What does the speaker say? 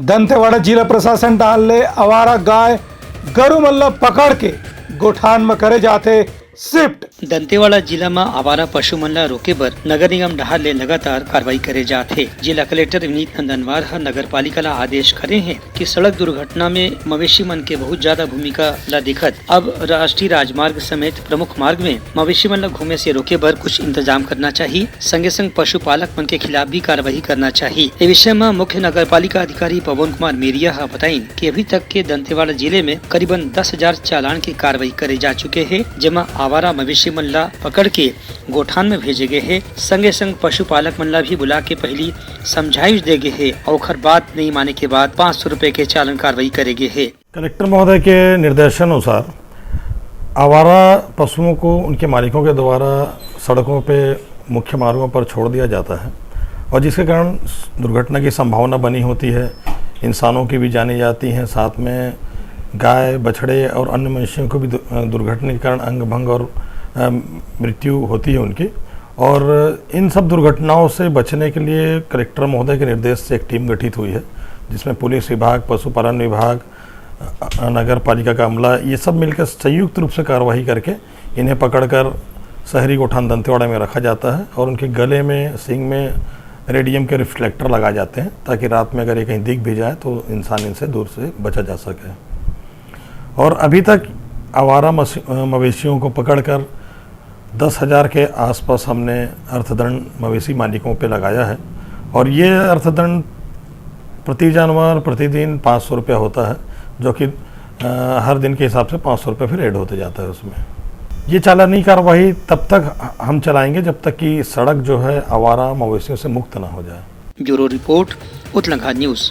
दंतेवाड़ा जिला प्रशासन डालले आवारा गाय गरु मल्ल पकड़ के गोठान में करे जाते शिफ्ट। दंतेवाड़ा जिला में आवारा पशु मन ला रोके बर नगर निगम डाहर ले लगातार कार्रवाई करे जाथे। जिला कलेक्टर विनीत नंदनवार ह नगर पालिका ला आदेश करे हैं कि सड़क दुर्घटना में मवेशी मन के बहुत ज्यादा भूमिका ला दिखत अब राष्ट्रीय राजमार्ग समेत प्रमुख मार्ग में मवेशी मन ला घूमे से रोके बर कुछ इंतजाम करना चाहिए। संगे संग पशुपालक मन के खिलाफ भी कार्रवाई करना चाहिए। इस विषय में मुख्य नगर पालिका अधिकारी पवन कुमार मेरिया हा बताई कि अभी तक के दंतेवाड़ा जिले में करीबन 10,000 चालान की कार्रवाई करे जा चुके हैं, जेमा आवारा मवेशी मन ला पकड़ के गोठान में भेजे गए हैं। संगे संग पशुपालक मन ला भी बुला के पहली समझाइश दे गए हैं और बात नहीं माने के बाद 500 रुपए के चालान कार्रवाई करे गए हैं। कलेक्टर महोदय के निर्देशानुसार आवारा पशुओं को उनके मालिकों के द्वारा सड़कों पे मुख्य मार्गों पर छोड़ दिया जाता है और जिसके कारण दुर्घटना की संभावना बनी होती है। इंसानों की भी जानी जाती हैं, साथ में गाय बछड़े और अन्य मनुष्यों को भी दुर्घटना के कारण अंग भंग और मृत्यु होती है उनकी। और इन सब दुर्घटनाओं से बचने के लिए कलेक्टर महोदय के निर्देश से एक टीम गठित हुई है, जिसमें पुलिस विभाग, पशुपालन विभाग, नगर पालिका का अमला, ये सब मिलकर संयुक्त रूप से कार्रवाई करके इन्हें पकड़कर शहरी गोठान दंतेवाड़ा में रखा जाता है और उनके गले में, सींग में रेडियम के रिफ्लेक्टर लगाए जाते हैं ताकि रात में अगर ये कहीं दिख भी जाए तो इंसान इनसे दूर से बचा जा सके। और अभी तक आवारा मवेशियों को पकड़कर 10,000 के आसपास हमने अर्थदंड मवेशी मालिकों पे लगाया है और ये अर्थदंड प्रति जानवर प्रतिदिन 500 रुपया होता है, जो कि हर दिन के हिसाब से 500 रुपये फिर ऐड होते जाता है उसमें। ये चालानी कार्रवाई तब तक हम चलाएंगे जब तक कि सड़क जो है आवारा मवेशियों से मुक्त ना हो जाए। ब्यूरो रिपोर्ट, उत्तलंघा न्यूज।